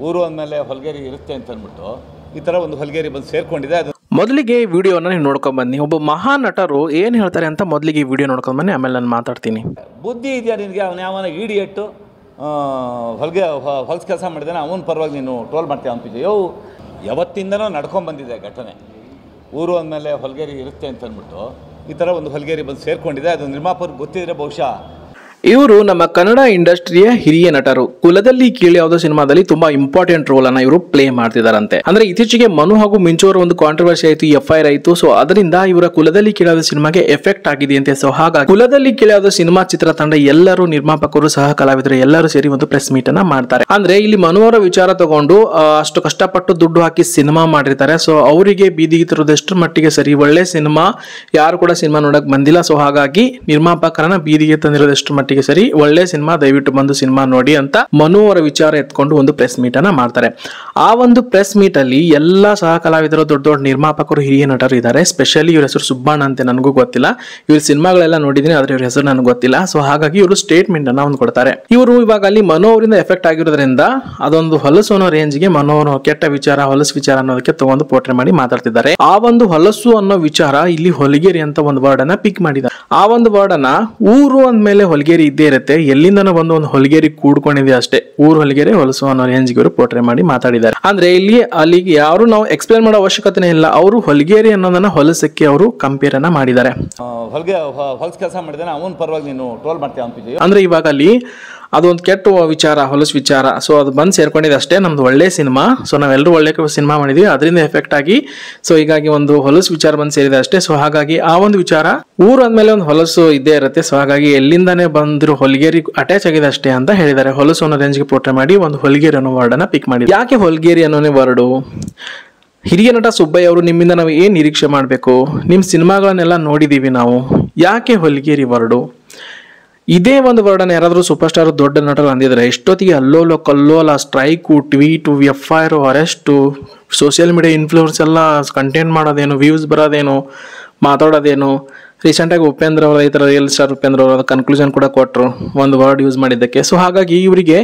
ಊರು ಅಂದಮೇಲೆ ಹೊಲಗೇರಿ ಇರುತ್ತೆ ಅಂತ ಅಂದ್ಬಿಟ್ಟು ಈ ಥರ ಒಂದು ಹೊಲಗೇರಿ ಬಂದು ಸೇರ್ಕೊಂಡಿದೆ. ಅದು ಮೊದಲಿಗೆ ಈ ವಿಡಿಯೋನ ನೀವು ನೋಡ್ಕೊಂಡು ಬನ್ನಿ. ಒಬ್ಬ ಮಹಾನ್ ನಟರು ಏನು ಹೇಳ್ತಾರೆ ಅಂತ ಮೊದಲಿಗೆ ಈ ವಿಡಿಯೋ ನೋಡ್ಕೊಂಡು ಬನ್ನಿ, ಆಮೇಲೆ ನಾನು ಮಾತಾಡ್ತೀನಿ. ಬುದ್ಧಿ ಇದೆಯಾ ನಿನಗೆ? ಅವನು ಯಾವನ ಇಡಿಯಟ್ಟು ಹೊಲಸು ಕೆಲಸ ಮಾಡಿದ್ದಾನೆ, ಅವನ ಪರವಾಗಿ ನೀನು ಟ್ರೋಲ್ ಮಾಡ್ತೀಯ ಅಂತಿದ್ದೆ. ಯಾವತ್ತಿಂದನೂ ನಡ್ಕೊಂಡ್ಬಂದಿದೆ ಘಟನೆ. ಊರು ಅಂದಮೇಲೆ ಹೊಲಗೇರಿ ಇರುತ್ತೆ ಅಂತ ಅಂದ್ಬಿಟ್ಟು ಈ ಥರ ಒಂದು ಹೊಲಗೇರಿ ಬಂದು ಸೇರ್ಕೊಂಡಿದೆ. ಅದು ನಿರ್ಮಾಪಕರಿಗೆ ಗೊತ್ತಿದ್ರೆ ಬಹುಶಃ. ಇವರು ನಮ್ಮ ಕನ್ನಡ ಇಂಡಸ್ಟ್ರಿಯ ಹಿರಿಯ ನಟರು. ಕುಲದಲ್ಲಿ ಕೀಳು ಯಾವುದೋ ಸಿನಿಮಾದಲ್ಲಿ ತುಂಬಾ ಇಂಪಾರ್ಟೆಂಟ್ ರೋಲ್ ಅನ್ನ ಇವರು ಪ್ಲೇ ಮಾಡ್ತಿದಾರಂತೆ. ಅಂದ್ರೆ ಇತ್ತೀಚೆಗೆ ಮನು ಹಾಗೂ ಮಿಂಚು ಅವರ ಒಂದು ಕಾಂಟ್ರವರ್ಸಿ ಆಯಿತು, FIR ಆಯಿತು. ಸೊ ಅದರಿಂದ ಇವರ ಕುಲದಲ್ಲಿ ಕೀಳಾದ ಸಿನಿಮಾಗೆ ಎಫೆಕ್ಟ್ ಆಗಿದೆಯಂತೆ. ಸೊ ಹಾಗಾಗಿ ಕುಲದಲ್ಲಿ ಕೀಳಾದ ಸಿನಿಮಾ ಚಿತ್ರತಂಡ ಎಲ್ಲರೂ, ನಿರ್ಮಾಪಕರು, ಸಹ ಕಲಾವಿದರು ಎಲ್ಲರೂ ಸೇರಿ ಒಂದು ಪ್ರೆಸ್ ಮೀಟ್ ಅನ್ನ ಮಾಡ್ತಾರೆ. ಅಂದ್ರೆ ಇಲ್ಲಿ ಮನು ಅವರ ವಿಚಾರ ತಗೊಂಡು ಅಷ್ಟು ಕಷ್ಟಪಟ್ಟು ದುಡ್ಡು ಹಾಕಿ ಸಿನಿಮಾ ಮಾಡಿರ್ತಾರೆ. ಸೊ ಅವರಿಗೆ ಬೀದಿಗೆ ತರೋದೆಷ್ಟರ ಮಟ್ಟಿಗೆ ಸರಿ? ಒಳ್ಳೆ ಸಿನಿಮಾ, ಯಾರು ಕೂಡ ಸಿನಿಮಾ ನೋಡಕ್ ಬಂದಿಲ್ಲ. ಸೊ ಹಾಗಾಗಿ ನಿರ್ಮಾಪಕರನ್ನ ಬೀದಿಗೆ ತಂದಿರೋದೆಷ್ಟು ಮಟ್ಟಿಗೆ ಸರಿ? ಒಳ್ಳೆ ಸಿನಿಮಾ, ದಯವಿಟ್ಟು ಬಂದು ಸಿನಿಮಾ ನೋಡಿ ಅಂತ ಮನು ಅವರ ವಿಚಾರ ಎತ್ಕೊಂಡು ಒಂದು ಪ್ರೆಸ್ ಮೀಟ್ ಅನ್ನ ಮಾಡ್ತಾರೆ. ಆ ಒಂದು ಪ್ರೆಸ್ ಮೀಟ್ ಅಲ್ಲಿ ಎಲ್ಲಾ ಸಹ ಕಲಾವಿದರು, ದೊಡ್ಡ ದೊಡ್ಡ ನಿರ್ಮಾಪಕರು, ಹಿರಿಯ ನಟರು ಇದ್ದಾರೆ. ಸ್ಪೆಷಲಿ ಇವ್ರ ಹೆಸರು ಸುಬ್ಬಣ್ಣ ಅಂತ ನನಗೂ ಗೊತ್ತಿಲ್ಲ. ಇವ್ರ ಸಿನಿಮಾಗಳೆಲ್ಲ ನೋಡಿದೀನಿ, ಆದ್ರೆ ಇವ್ರ ಹೆಸರು ನನಗೆ ಗೊತ್ತಿಲ್ಲ. ಸೊ ಹಾಗಾಗಿ ಇವರು ಸ್ಟೇಟ್ಮೆಂಟ್ ಅನ್ನ ಒಂದು ಕೊಡ್ತಾರೆ. ಇವರು ಇವಾಗ ಅಲ್ಲಿ ಮನು ಅವರಿಂದ ಎಫೆಕ್ಟ್ ಆಗಿರೋದ್ರಿಂದ ಅದೊಂದು ಹೊಲಸು ಅನ್ನೋ ರೇಂಜ್ಗೆ ಮನು ಅವರು ಕೆಟ್ಟ ವಿಚಾರ, ಹೊಲಸು ವಿಚಾರ ಅನ್ನೋದಕ್ಕೆ ತಗೊಂಡು ಪೋಟ್ರೆ ಮಾಡಿ ಮಾತಾಡ್ತಿದ್ದಾರೆ. ಆ ಒಂದು ಹೊಲಸು ಅನ್ನೋ ವಿಚಾರ ಇಲ್ಲಿ ಹೊಲಗೇರಿ ಅಂತ ಒಂದು ವರ್ಡ್ ಅನ್ನ ಪಿಕ್ ಮಾಡಿದ್ದಾರೆ. ಆ ಒಂದು ವರ್ಡ್ ಅನ್ನ ಊರು ಅಂದ್ಮೇಲೆ ಹೊಲಗೇರಿ ಇದ್ದೇ ಇರುತ್ತೆ, ಎಲ್ಲಿಂದನೂ ಬಂದು ಒಂದು ಹೊಲಗೇರಿ ಕೂಡ್ಕೊಂಡಿದೆ ಅಷ್ಟೇ. ಊರು ಹೊಲಗೇರಿ ಹೊಲಸು ಅನ್ನೋ ರೇಂಜ್ಗೆ ಇವರು ಪೋಟ್ರೆ ಮಾಡಿ ಮಾತಾಡಿದ್ದಾರೆ. ಅಂದ್ರೆ ಇಲ್ಲಿ ಅಲ್ಲಿಗೆ ಯಾರು ನಾವು ಎಕ್ಸ್ಪ್ಲೇನ್ ಮಾಡೋ ಅವಶ್ಯಕತೆ ಇಲ್ಲ. ಅವರು ಹೊಲಗೇರಿ ಅನ್ನೋದನ್ನ ಹೊಲಸಕ್ಕೆ ಅವರು ಕಂಪೇರ್ ಅನ್ನ ಮಾಡಿದ್ದಾರೆ. ಹೊಲಸು ಕೆಲಸ ಮಾಡಿದಾನೆ, ಅವನ ಪರವಾಗಿ ನೀನು ಟ್ರೋಲ್ ಮಾಡ್ತೀಯ ಅಂತಿದ್ದೆ. ಅಂದ್ರೆ ಇವಾಗ ಅಲ್ಲಿ ಅದೊಂದು ಕೆಟ್ಟ ವಿಚಾರ, ಹೊಲಸು ವಿಚಾರ. ಸೊ ಅದು ಬಂದು ಸೇರ್ಕೊಂಡಿದೆ ಅಷ್ಟೇ. ನಮ್ದು ಒಳ್ಳೆ ಸಿನಿಮಾ, ಸೊ ನಾವೆಲ್ಲರೂ ಒಳ್ಳೆ ಸಿನಿಮಾ ಮಾಡಿದ್ವಿ, ಅದರಿಂದ ಎಫೆಕ್ಟ್ ಆಗಿ ಸೊ ಹೀಗಾಗಿ ಒಂದು ಹೊಲಸು ವಿಚಾರ ಬಂದು ಸೇರಿದೆ ಅಷ್ಟೇ. ಸೊ ಹಾಗಾಗಿ ಆ ಒಂದು ವಿಚಾರ ಊರು ಅಂದ್ಮೇಲೆ ಒಂದು ಹೊಲಸು ಇದ್ದೇ ಇರುತ್ತೆ. ಸೊ ಹಾಗಾಗಿ ಎಲ್ಲಿಂದಾನೇ ಬಂದಿರೋ ಹೊಲಗೇರಿ ಅಟ್ಯಾಚ್ ಆಗಿದೆ ಅಷ್ಟೇ ಅಂತ ಹೇಳಿದ್ದಾರೆ. ಹೊಲಸು ಅನ್ನೋ ರೇಂಜ್ಗೆ ಪೋಟ್ರೆ ಮಾಡಿ ಒಂದು ಹೊಲಗೇರಿ ಅನ್ನೋ ವರ್ಡ್ ಅನ್ನ ಪಿಕ್ ಮಾಡಿ. ಯಾಕೆ ಹೊಲಗೇರಿ ಅನ್ನೋನೇ ವರ್ಡು? ಹಿರಿಯ ನಟ ಸುಬ್ಬಯ್ಯ ಅವರು, ನಿಮ್ಮಿಂದ ನಾವು ಏನ್ ನಿರೀಕ್ಷೆ ಮಾಡಬೇಕು? ನಿಮ್ಮ ಸಿನಿಮಾಗಳನ್ನೆಲ್ಲ ನೋಡಿದೀವಿ ನಾವು, ಯಾಕೆ ಹೊಲಗೇರಿ ವರ್ಡು? ಇದೇ ಒಂದು ವರ್ಡನ್ನು ಯಾರಾದರೂ ಸೂಪರ್ ಸ್ಟಾರ್, ದೊಡ್ಡ ನಟರು ಅಂದಿದ್ರೆ ಎಷ್ಟೊತ್ತಿಗೆ ಅಲ್ಲೋಲ ಕಲ್ಲೋಲ, strike, tweet, FIR, arrest, social media influence ಎಲ್ಲ ಕಂಟೆಂಟ್ ಮಾಡೋದೇನು, ವ್ಯೂಸ್ ಬರೋದೇನು, ಮಾತಾಡೋದೇನು. ರೀಸೆಂಟಾಗಿ ಉಪೇಂದ್ರ ಅವರು, ಈ ಥರ ರಿಯಲ್ ಸ್ಟಾರ್ ಉಪೇಂದ್ರ ಅವರು ಕನ್ಕ್ಲೂಷನ್ ಕೂಡ ಕೊಟ್ಟರು ಒಂದು ವರ್ಡ್ ಯೂಸ್ ಮಾಡಿದ್ದಕ್ಕೆ. ಸೊ ಹಾಗಾಗಿ ಇವರಿಗೆ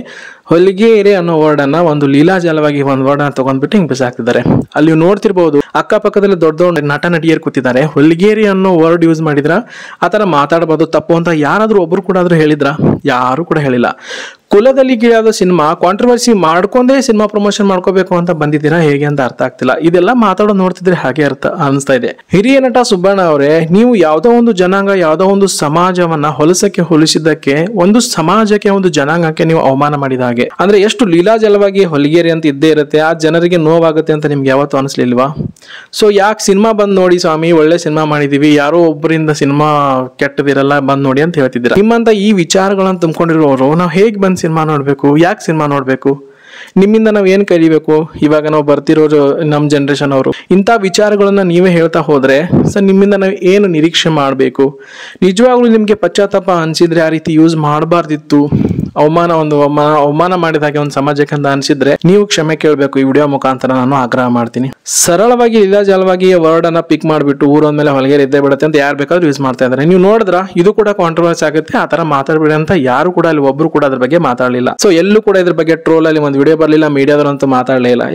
ಹೊಲಗೇರಿ ಅನ್ನೋ ವರ್ಡನ್ನು ಒಂದು ಲೀಲಾಜಾಲವಾಗಿ ಒಂದು ವರ್ಡನ್ನು ತೊಗೊಂಡ್ಬಿಟ್ಟು ಹಿಂಗೆ ಬಿಸಾಕ್ತಿದ್ದಾರೆ. ಅಲ್ಲಿ ನೋಡ್ತಿರ್ಬೋದು, ಅಕ್ಕಪಕ್ಕದಲ್ಲಿ ದೊಡ್ಡ ದೊಡ್ಡ ನಟ ನಟಿಯರು ಕೂತಿದ್ದಾರೆ. ಹೊಲಗೇರಿ ಅನ್ನೋ ವರ್ಡ್ ಯೂಸ್ ಮಾಡಿದ್ರ ಆ ಥರ ಮಾತಾಡ್ಬೋದು ತಪ್ಪು ಅಂತ ಯಾರಾದರೂ ಒಬ್ರು ಕೂಡ ಹೇಳಿದ್ರ? ಯಾರು ಕೂಡ ಹೇಳಿಲ್ಲ. ಕುಲದಲ್ಲಿ ಕೀಳಾದ ಸಿನಿಮಾ ಕಾಂಟ್ರವರ್ಸಿ ಮಾಡ್ಕೊಂಡೇ ಸಿನಿಮಾ ಪ್ರಮೋಷನ್ ಮಾಡ್ಕೋಬೇಕು ಅಂತ ಬಂದಿದ್ದೀರಾ ಹೇಗೆ ಅಂತ ಅರ್ಥ ಆಗ್ತಿಲ್ಲ. ಇದೆಲ್ಲ ಮಾತಾಡೋದು ನೋಡ್ತಿದ್ರೆ ಹಾಗೆ ಅರ್ಥ ಅನಿಸ್ತಾ ಇದೆ. ಹಿರಿಯ ನಟ ಸುಬ್ಬಣ್ಣ ಅವರೇ, ನೀವು ಯಾವುದೋ ಒಂದು ಜನಾಂಗ, ಯಾವುದೋ ಒಂದು ಸಮಾಜವನ್ನ ಹೊಲಸಕ್ಕೆ ಹೋಲಿಸಿದ್ದಕ್ಕೆ, ಒಂದು ಸಮಾಜಕ್ಕೆ, ಒಂದು ಜನಾಂಗಕ್ಕೆ ನೀವು ಅವಮಾನ ಮಾಡಿದ ಹಾಗೆ. ಅಂದ್ರೆ ಎಷ್ಟು ಲೀಲಾಜಲವಾಗಿ ಹೊಲಗೇರಿ ಅಂತ ಇದ್ದೇ ಇರುತ್ತೆ, ಆ ಜನರಿಗೆ ನೋವಾಗುತ್ತೆ ಅಂತ ನಿಮ್ಗೆ ಯಾವತ್ತೂ ಅನಿಸ್ಲಿಲ್ವಾ? ಸೊ ಯಾಕೆ ಸಿನಿಮಾ ಬಂದ್ ನೋಡಿ ಸ್ವಾಮಿ, ಒಳ್ಳೆ ಸಿನಿಮಾ ಮಾಡಿದೀವಿ, ಯಾರೋ ಒಬ್ಬರಿಂದ ಸಿನಿಮಾ ಕೆಟ್ಟದಿರಲ್ಲ, ಬಂದ್ ನೋಡಿ ಅಂತ ಹೇಳ್ತಿದ್ದೀರಾ. ನಿಮ್ಮಂತ ಈ ವಿಚಾರಗಳನ್ನ ತುಂಬಿಕೊಂಡಿರೋರು ನಾವು ಹೇಗೆ ಬಂದ್ ಸಿನಿಮಾ ನೋಡ್ಬೇಕು? ಯಾಕೆ ಸಿನಿಮಾ ನೋಡ್ಬೇಕು? ನಿಮ್ಮಿಂದ ನಾವ್ ಏನ್ ಕಲಿಬೇಕು? ಇವಾಗ ನಾವು ಬರ್ತಿರೋರು, ನಮ್ ಜನರೇಷನ್ ಅವರು, ಇಂಥ ವಿಚಾರಗಳನ್ನ ನೀವೇ ಹೇಳ್ತಾ ಹೋದ್ರೆ ಸರ್ ನಿಮ್ಮಿಂದ ನಾವು ಏನು ನಿರೀಕ್ಷೆ ಮಾಡ್ಬೇಕು? ನಿಜವಾಗ್ಲೂ ನಿಮ್ಗೆ ಪಶ್ಚಾತ್ತಾಪ ಅನ್ಸಿದ್ರೆ ಆ ರೀತಿ ಯೂಸ್ ಮಾಡಬಾರ್ದಿತ್ತು. ಅವಮಾನ ಮಾಡಿದ ಹಾಗೆ ಒಂದು ಸಮಾಜಕ್ಕೆ ಅಂತ ಅನ್ಸಿದ್ರೆ ನೀವು ಕ್ಷಮೆ ಕೇಳಬೇಕು. ಈ ವಿಡಿಯೋ ಮುಖಾಂತರ ನಾನು ಆಗ್ರಹ ಮಾಡ್ತೀನಿ. ಸರಳವಾಗಿ ಲೀಲಾಜಾಲವಾಗಿ ವರ್ಡ್ ಅನ್ನ ಪಿಕ್ ಮಾಡ್ಬಿಟ್ಟು ಊರ ಮೇಲೆ ಹೊಲಗೇರಿ ಇದ್ದೇ ಬಿಡುತ್ತೆ ಅಂತ ಯಾರು ಬೇಕಾದ್ರೂ ಯೂಸ್ ಮಾಡ್ತಾ ಇದ್ದಾರೆ. ನೀವು ನೋಡಿದ್ರ ಇದು ಕೂಡ ಕಾಂಟ್ರವರ್ಸಿ ಆಗುತ್ತೆ. ಆ ತರ ಮಾತಾಡ್ಬೇಡಿ ಅಂತ ಯಾರು ಕೂಡ ಅಲ್ಲಿ ಒಬ್ರು ಕೂಡ ಅದ್ರ ಬಗ್ಗೆ ಮಾತಾಡಲಿಲ್ಲ. ಸೊ ಎಲ್ಲೂ ಕೂಡ ಇದ್ರ ಬಗ್ಗೆ ಟ್ರೋಲ್ ಅಲ್ಲಿ ಒಂದು ವಿಡಿಯೋ ಬರ್ಲಿಲ್ಲ, ಮೀಡಿಯಾದವ್ರಂತೂ ಮಾತಾಡಲೇ ಇಲ್ಲ.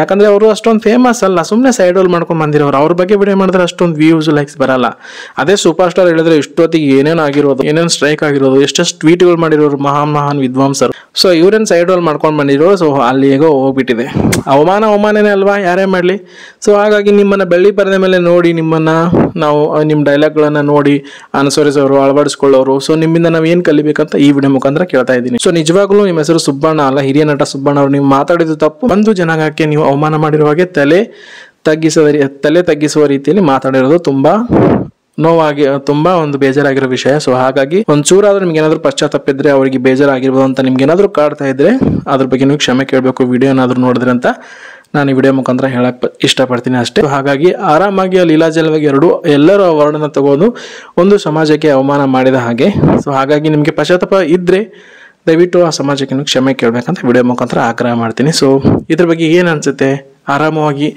ಯಾಕಂದ್ರೆ ಅವರು ಅಷ್ಟೊಂದು ಫೇಮಸ್ ಅಲ್ಲ, ಸುಮ್ಮನೆ ಸೈಡ್ ರೋಲ್ ಮಾಡ್ಕೊಂಡ್ ಬಂದಿರೋರು. ಅವ್ರ ಬಗ್ಗೆ ವಿಡಿಯೋ ಮಾಡಿದ್ರೆ ಅಷ್ಟೊಂದು ವ್ಯೂಸ್, ಲೈಕ್ಸ್ ಬರಲ್ಲ. ಅದೇ ಸೂಪರ್ ಸ್ಟಾರ್ ಹೇಳಿದ್ರೆ ಇಷ್ಟೊತ್ತಿಗೆ ಏನೇನ್ ಆಗಿರೋದು, ಏನೇನ್ ಸ್ಟ್ರೈಕ್ ಆಗಿರೋದು, ಎಷ್ಟೆಷ್ಟು ಟ್ವೀಟ್ಗಳು ಮಾಡಿರೋರು ಮಹಾನ್ ವಿದ್ವಾಂಸರು. ಸೊ ಇವ್ರೇನ್ ಸೈಡ್ ರೋಲ್ ಮಾಡ್ಕೊಂಡ್ ಬಂದಿರೋ. ಸೊ ಅಲ್ಲಿ ಹೇಗೋ ಹೋಗ್ಬಿಟ್ಟಿದೆ. ಅವಮಾನನೇ ಅಲ್ವಾ, ಯಾರೇ ಮಾಡ್ಲಿ. ಸೊ ಹಾಗಾಗಿ ನಿಮ್ಮನ್ನ ಬೆಳ್ಳಿ ಪರದೆ ಮೇಲೆ ನೋಡಿ, ನಿಮ್ಮನ್ನ ನಾವು ನಿಮ್ ಡೈಲಾಗ್ ಗಳನ್ನ ನೋಡಿ ಅನುಸರಿಸೋರು, ಅಳವಡಿಸ್ಕೊಳ್ಳೋರು. ಸೊ ನಿಮ್ಮಿಂದ ನಾವ್ ಏನ್ ಕಲಿಬೇಕಂತ ಈ ವಿಡಿಯೋ ಮುಖಾಂತರ ಕೇಳ್ತಾ ಇದ್ದೀನಿ. ಸೊ ನಿಜವಾಗ್ಲೂ ನಿಮ್ಮ ಹೆಸರು ಸುಬ್ಬಣ್ಣ ಅಲ್ಲ, ಹಿರಿಯ ನಟ ಸುಬ್ಬಣ್ಣ ಅವರು. ನೀವು ಮಾತಾಡಿದ ತಪ್ಪು. ಒಂದು ಜನಾಂಗಕ್ಕೆ ನೀವು ಅವಮಾನ ಮಾಡಿರುವ ಹಾಗೆ ತಲೆ ತಗ್ಗಿಸುವ ರೀತಿಯಲ್ಲಿ ಮಾತಾಡಿರೋದು ತುಂಬಾ ನೋವಾಗಿ, ತುಂಬಾ ಒಂದು ಬೇಜಾರಾಗಿರೋ ವಿಷಯ. ಸೊ ಹಾಗಾಗಿ ಒಂಚೂರಾದ್ರೂ ನಿಮ್ಗೆ ಏನಾದ್ರು ಪಶ್ಚಾತ್ತಾಪ ಇದ್ರೆ, ಅವರಿಗೆ ಬೇಜಾರಾಗಿರ್ಬೋದು ಅಂತ ನಿಮ್ಗೆ ಏನಾದ್ರು ಕಾಡ್ತಾ ಇದ್ರೆ ಅದ್ರ ಬಗ್ಗೆ ನೀವು ಕ್ಷಮೆ ಕೇಳಬೇಕು. ವಿಡಿಯೋ ಏನಾದ್ರು ನೋಡಿದ್ರೆ ಅಂತ ನಾನು ಈ ವಿಡಿಯೋ ಮುಖಾಂತರ ಹೇಳಕ್ ಇಷ್ಟಪಡ್ತೀನಿ ಅಷ್ಟೇ. ಹಾಗಾಗಿ ಆರಾಮಾಗಿ ಲೀಲಾಜಲವಾಗಿ ಎಲ್ಲರೂ ಆ ವರ್ಡನ್ನ ತಗೋದು ಒಂದು ಸಮಾಜಕ್ಕೆ ಅವಮಾನ ಮಾಡಿದ ಹಾಗೆ. ಸೊ ಹಾಗಾಗಿ ನಿಮ್ಗೆ ಪಶ್ಚಾತ್ತಾಪ ಇದ್ರೆ ದಯವಿಟ್ಟು ಆ ಸಮಾಜಕ್ಕೆ ಕ್ಷಮೆ ಕೇಳಬೇಕಂತ ವಿಡಿಯೋ ಮುಖಾಂತರ ಆಗ್ರಹ ಮಾಡ್ತೀನಿ. ಸೊ ಇದ್ರ ಬಗ್ಗೆ ಏನ್ ಅನ್ಸುತ್ತೆ ಆರಾಮವಾಗಿ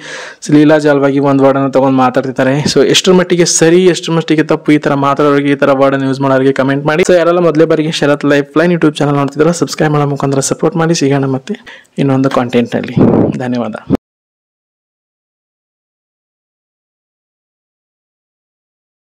ಲೀಲಾಜಾಲವಾಗಿ ಒಂದು ವರ್ಡನ್ನು ತೊಗೊಂಡು ಮಾತಾಡ್ತಿರ್ತಾರೆ. ಸೊ ಎಷ್ಟರ ಮಟ್ಟಿಗೆ ಸರಿ, ಎಷ್ಟರ ಮಟ್ಟಿಗೆ ತಪ್ಪು, ಈ ಥರ ಮಾತಾಡೋರಿಗೆ, ಈ ಥರ ವರ್ಡನ್ನು ಯೂಸ್ ಮಾಡೋರಿಗೆ ಕಮೆಂಟ್ ಮಾಡಿ. ಸೊ ಯಾರೆಲ್ಲ ಮೊದಲೇ ಬಾರಿಗೆ ಶರತ್ ಲೈಫ್ ಲೈನ್ ಯೂಟ್ಯೂಬ್ ಚಾನಲ್ ನೋಡ್ತಿದ್ರೆ ಸಬ್ಸ್ಕ್ರೈಬ್ ಮಾಡೋ ಮುಖಾಂತರ ಸಪೋರ್ಟ್ ಮಾಡಿ. ಸಿಗೋಣ ಮತ್ತೆ ಇನ್ನೊಂದು ಕಾಂಟೆಂಟ್ನಲ್ಲಿ. ಧನ್ಯವಾದ.